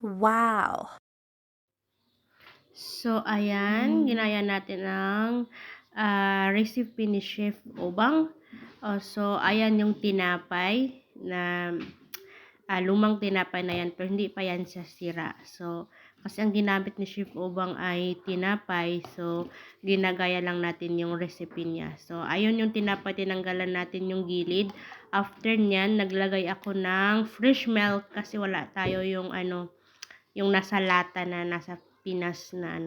Wow! So, ayan, ginaya natin ang recipe ni Chef Obang. So, ayan yung tinapay na lumang tinapay na yan, pero hindi pa yan siya sira. So, kasi ang ginamit ni Chef Obang ay tinapay, so ginagaya lang natin yung recipe niya. So, ayun yung tinapay, tinanggalan natin yung gilid. After nyan, naglagay ako ng fresh milk kasi wala tayo yung yung nasa lata na nasa Pinas na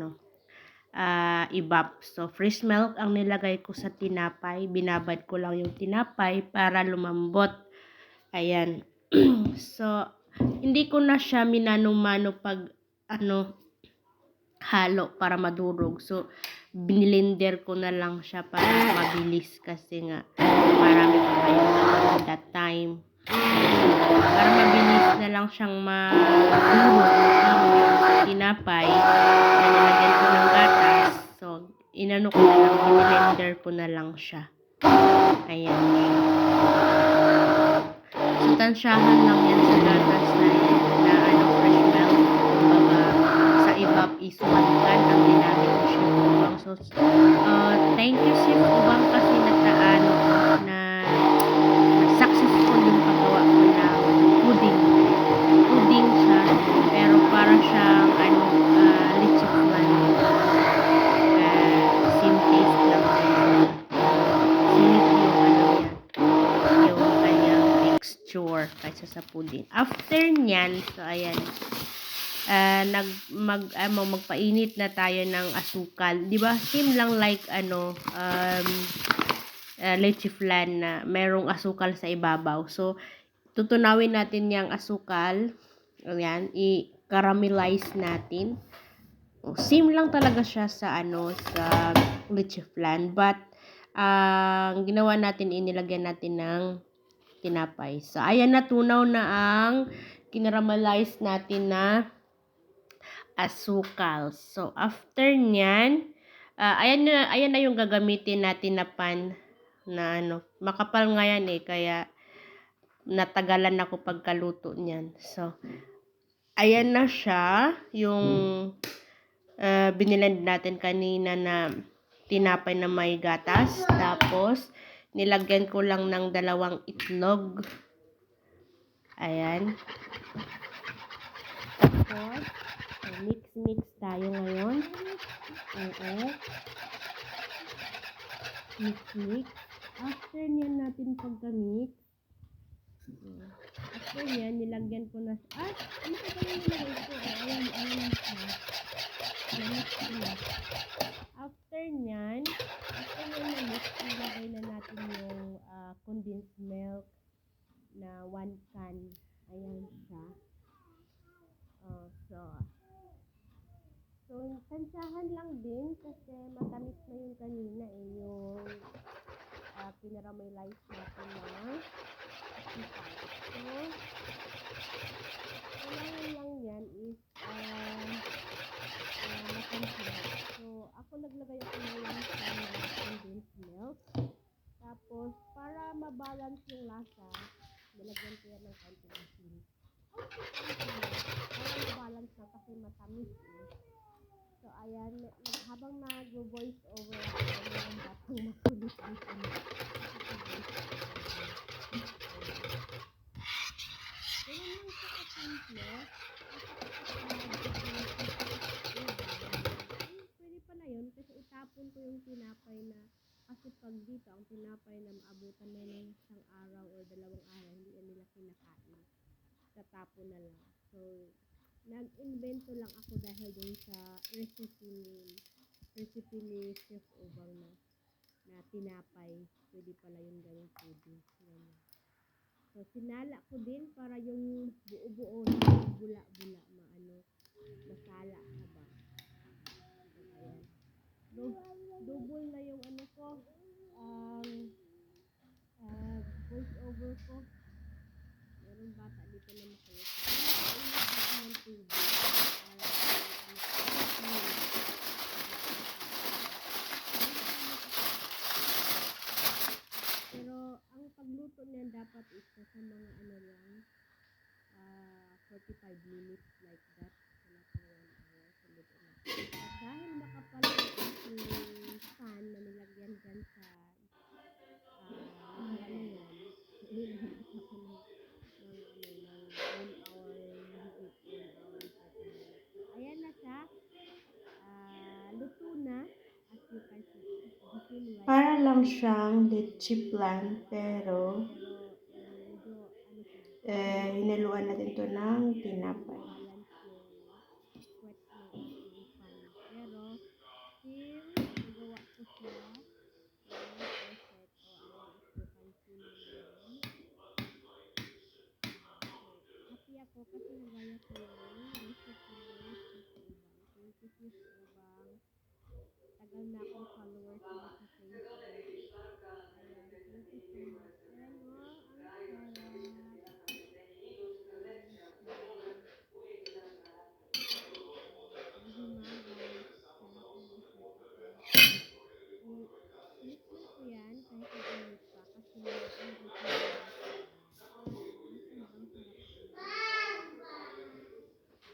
ibap. So, fresh milk ang nilagay ko sa tinapay. Binabad ko lang yung tinapay para lumambot. Ayan. So, hindi ko na siya minano-mano pag halo para madurog. So, binilender ko na lang siya para mabilis kasi nga marami pa tayong that time. Para mabilis na lang siyang madurog yung tinapay na nilagyan ko ng gatas. So, inano ko na lang, binilender ko na lang siya. Ayan siya. So, tansyahan lang yan sa gatas na yan, na fresh milk. Kumbaga, sa ibap is 1 can ang ginamit ko Chef Ubang. So, thank you Chef Ubang kasi na successful yung paggawa ko ng pudding. Pudding siya, pero para siyang leche flan. Same taste lang din. Sweet yung kanyang texture kaysa sa pudding. After nyan, so ayan, magpainit na tayo ng asukal. 'Di ba? Same lang like leche flan na merong asukal sa ibabaw. So, tutunawin natin yung asukal. Ayan, i-caramelize natin. Same lang talaga siya sa sa leche flan, but ang ginawa natin, inilagyan natin ng tinapay. So, ayan, natunaw na ang kinaramelize natin na asukal. So, after nyan, ayan na yung gagamitin natin na pan na makapal nga yan kaya natagalan ako pagkaluto nyan. So, ayan na siya, yung binilend natin kanina na tinapay na may gatas. Tapos, nilagyan ko lang ng 2 itlog. Ayan. Tapos, mix tayo ngayon. Mix. After nyan natin pagka-mix, after nyan, nilagyan ko na ano pa pala nilagay ko? Ayan siya. Mix ko na. After nyan na mix, nilagay na natin yung condensed milk na 1 can. Ayan siya. So, tansyahan lang din kasi matamis na yung kanina yung pinaramelize natin na asukal. So, kailangan lang yan is matansyahan. So, ako naglagay ako ng 1 can na condensed milk. Tapos, para mabalance yung lasa, nilagyan ko yan ng konting asin. Para mabalance na kasi matamis So, ayan, habang nag-voice over ako, mayroong batang makulit dito na. Ganun lang siya kasimple. Pwede pala yun kasi itapon ko yung tinapay na kasi pag dito, ang tinapay na maabutan na ng isang araw o 2 araw, hindi nila kinakain. Tatapon na lang. So, nag-invento lang ako dahil dun sa recipe ni Chef Obang na tinapay. Pwede pala yung gawing pudding. So, sinala ko din para yung buo-buo na bula-bula masala ka ba. So, ayan. Double na yung voice over ko. Meron bata dito na makulit. Ng tubig. Pero ang pagluto niyan dapat isa sa mga lang 45 45 minutes like that. Wala pang 1 hour. Sulutin na. At dahil makapal ang aking pan na nilagyan dyan sa lagayan na yan, nilagyan ako ng 1 hour higit, 1 hour and 30 minutes. So, ayan na siya. Luto na. As you can see, it became like Para lang siyang leche plan, pero medyo ano siya, hinaluan natin to ng tinapay. balance yung sweat ng aking pan. Pero, still, nagawa ko siya ng perfect. O, ayan, as you can see naman. So, happy ako kasi nagaya ko yung recipe ng fish ubang. So, yung fish ubang, tagal na akong followers niya sa Facebook. Ayan, thank you so much. And wow, ang sarap. Ayan siya. Panghimagas. Sarap ng dessert ito. Tinikman ko yan kahit mainit pa kasi nandito yung lasa. Ang sobrang sarap niya.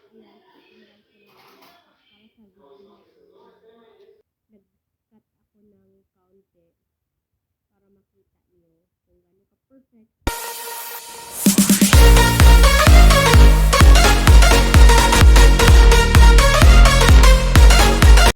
Ayan, tinanggal ko lang ang lasa. Para sa video na to, nag-cut ako ng kaunti para makita niyo kung gaano ka-perfect